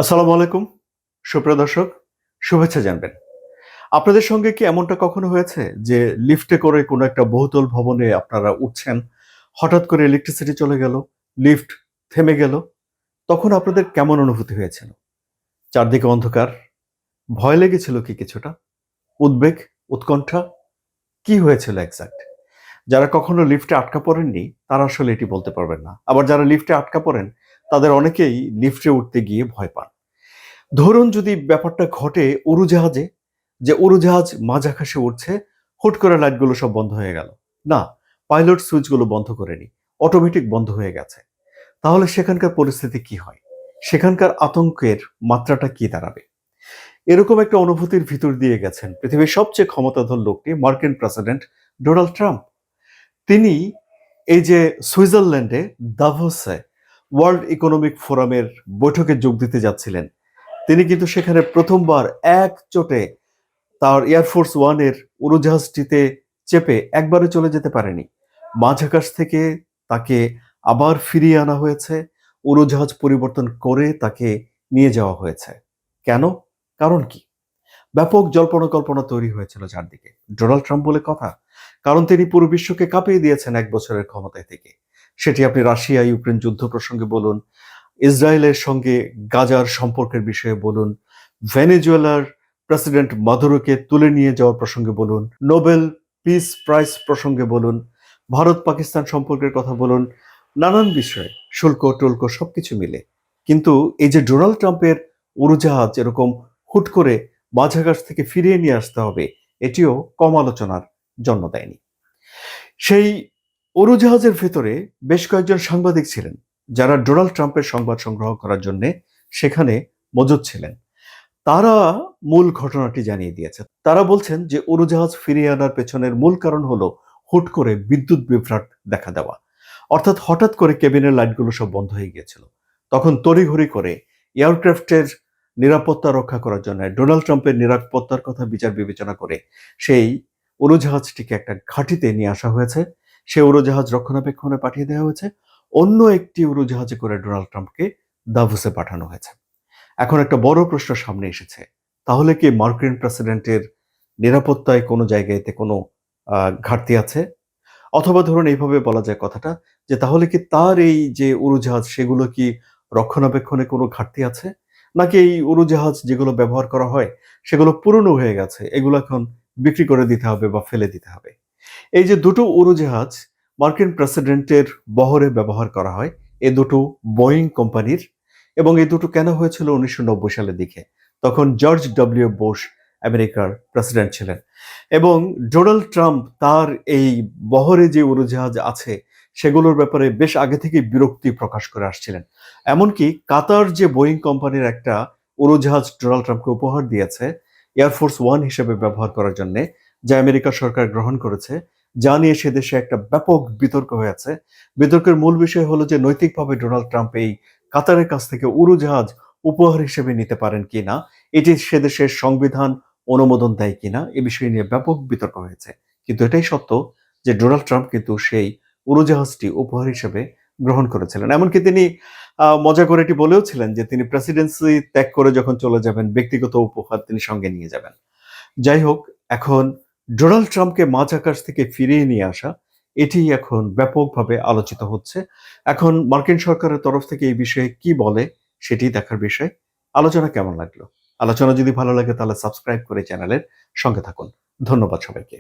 আসসালামু আলাইকুম সুপ্রিয় দর্শক, শুভেচ্ছা জানবেন। আপনাদের সঙ্গে কি এমনটা কখনো হয়েছে যে লিফটে করে কোনো একটা বহুতল ভবনে আপনারা উঠছেন, হঠাৎ করে ইলেকট্রিসিটি চলে গেল, লিফট থেমে গেল, তখন আপনাদের কেমন অনুভূতি হয়েছিল? চারদিকে অন্ধকার, ভয় লেগেছিল কি কিছুটা? উদ্বেগ, উৎকণ্ঠা, কি হয়েছিল এক্সাক্ট? যারা কখনো লিফটে আটকা পড়েননি তারা আসলে এটি বলতে পারবেন না। আবার যারা লিফটে আটকা পড়েন তাদের অনেকেই লিফটে উঠতে গিয়ে ভয় পান। ধরুন যদি ব্যাপারটা ঘটে উড়োজাহাজে, যে উড়োজাহাজ মাঝ আকাশে উড়ছে, হুট করে লাইটগুলো সব বন্ধ হয়ে গেল। না, পাইলট সুইচগুলো বন্ধ করেনি, অটোমেটিক বন্ধ হয়ে গেছে। তাহলে সেখানকার পরিস্থিতি কি হয়? সেখানকার আতঙ্কের মাত্রাটা কি দাঁড়াবে? এরকম একটা অনুভূতির ভিতর দিয়ে গেছেন পৃথিবীর সবচেয়ে ক্ষমতাধর লোকটি, মার্কিন প্রেসিডেন্ট ডোনাল্ড ট্রাম্প। তিনি এই যে সুইজারল্যান্ডে দাভোসে ওয়ার্ল্ড ইকোনমিক ফোরামের বৈঠকে যোগ দিতে যাচ্ছিলেন, তিনি কিন্তু সেখানে প্রথমবার একচোটে তার এয়ারফোর্স ওয়ানের উড়োজাহাজটিতে চেপে একবারে চলে যেতে পারেনি। মাঝ আকাশ থেকে তাকে আবার ফিরিয়ে আনা হয়েছে, উড়োজাহাজ পরিবর্তন করে তাকে নিয়ে যাওয়া হয়েছে। কেন? কারণ কি? ব্যাপক জল্পনা কল্পনা তৈরি হয়েছিল চারদিকে। ডোনাল্ড ট্রাম্প বলে কথা। কারণ তিনি পুরো বিশ্বকে কাঁপিয়ে দিয়েছেন ১ বছরের ক্ষমতায় থেকে। সেটি আপনি রাশিয়া ইউক্রেন যুদ্ধ প্রসঙ্গে বলুন, ইসরায়েলের সঙ্গে গাজার সম্পর্কের বিষয়ে বলুন, ভেনেজুয়েলার প্রেসিডেন্ট মাদুরোকে তুলে নিয়ে যাওয়ার প্রসঙ্গে বলুন, নোবেল পিস প্রাইজ প্রসঙ্গে বলুন, ভারত পাকিস্তান সম্পর্কের কথা বলুন, নানান বিষয়ে শুল্ক-টুল্ক সবকিছু মিলে। কিন্তু এই যে ডোনাল্ড ট্রাম্পের উড়োজাহাজ এরকম হুট করে মাঝাকাশ থেকে ফিরিয়ে নিয়ে আসতে হবে, এটিও কম আলোচনার জন্ম দেয়নি। সেই উড়োজাহাজের ভেতরে বেশ কয়েকজন সাংবাদিক ছিলেন, যারা ডোনাল্ড ট্রাম্পের সংবাদ সংগ্রহ করার জন্য সেখানে মজুদ ছিলেন। তারা মূল ঘটনাটি জানিয়ে দিয়েছে। তারা বলছেন যে উড়োজাহাজ ফিরিয়ে আনার পেছনের মূল কারণ হলো হুট করে বিদ্যুৎ বিভ্রাট দেখা দেওয়া। অর্থাৎ হঠাৎ করে কেবিনের লাইটগুলো সব বন্ধ হয়ে গিয়েছিল। তখন তড়িঘড়ি করে এয়ারক্রাফটের নিরাপত্তা রক্ষা করার জন্য, ডোনাল্ড ট্রাম্পের নিরাপত্তার কথা বিচার বিবেচনা করে সেই উড়োজাহাজটিকে একটা ঘাঁটিতে নিয়ে আসা হয়েছে। সেই উড়োজাহাজ রক্ষণাবেক্ষণে পাঠিয়ে দেওয়া হয়েছে। অন্য একটি উড়োজাহাজে করে ডোনাল্ড ট্রাম্পকে দাভোসে পাঠানো হয়েছে। এখন একটা বড় প্রশ্ন সামনে এসেছে। তাহলে কি মার্কিন প্রেসিডেন্টের নিরাপত্তায় কোনো জায়গাতে কোনো ঘাটতি আছে? অথবা ধরুন এইভাবে বলা যায় কথাটা, যে তাহলে কি তার এই যে উড়োজাহাজ সেগুলো কি রক্ষণাবেক্ষণে কোনো ঘাটতি আছে? নাকি এই উড়োজাহাজ যেগুলো ব্যবহার করা হয় সেগুলো পুরনো হয়ে গেছে, এগুলো এখন বিক্রি করে দিতে হবে বা ফেলে দিতে হবে? এই যে দুটো উড়োজাহাজ মার্কিন প্রেসিডেন্টের বহরে ব্যবহার করা হয়, এ দুটো বোয়িং কোম্পানির, এবং এই দুটো কেনা হয়েছিল ১৯৯০ সালের দিকে। তখন জর্জ ডব্লিউ বুশ আমেরিকার প্রেসিডেন্ট ছিলেন, এবং ডোনাল্ড ট্রাম্প তার এই বহরে যে উড়োজাহাজ আছে সেগুলোর ব্যাপারে বেশ আগে থেকেই বিরক্তি প্রকাশ করে আসছিলেন। এমনকি কাতার যে বোয়িং কোম্পানির একটা উড়োজাহাজ ডোনাল্ড ট্রাম্পকে উপহার দিয়েছে এয়ারফোর্স ওয়ান হিসেবে ব্যবহার করার জন্যে, যা আমেরিকা সরকার গ্রহণ করেছে, যা নিয়ে সে দেশে একটা ব্যাপক বিতর্ক হয়েছে। বিতর্কের মূল বিষয় হলো যে নৈতিকভাবে ডোনাল্ড ট্রাম্প এই কাতারের কাছ থেকে উড়োজাহাজ উপহার হিসেবে নিতে পারেন কিনা, এটি সে দেশের সংবিধান অনুমোদন দেয় কিনা, এ বিষয় নিয়ে ব্যাপক বিতর্ক হয়েছে। কিন্তু এটাই সত্য যে ডোনাল্ড ট্রাম্প কিন্তু সেই উড়োজাহাজটি উপহার হিসেবে গ্রহণ করেছিলেন। এমনকি তিনি মজা করে এটি বলেও ছিলেন যে তিনি প্রেসিডেন্সি ত্যাগ করে যখন চলে যাবেন, ব্যক্তিগত উপহার তিনি সঙ্গে নিয়ে যাবেন। যাই হোক, এখন ডোনাল্ড ট্রাম্পকে মাঝ আকাশ থেকে ফিরিয়ে নিয়ে আসা, এটি এখন ব্যাপকভাবে আলোচিত হচ্ছে। এখন মার্কিন সরকারের তরফ থেকে এই বিষয়ে কি বলে সেটি দেখার বিষয়। আলোচনা কেমন লাগলো? আলোচনা যদি ভালো লাগে তাহলে সাবস্ক্রাইব করে চ্যানেলের সঙ্গে থাকুন। ধন্যবাদ সবাইকে।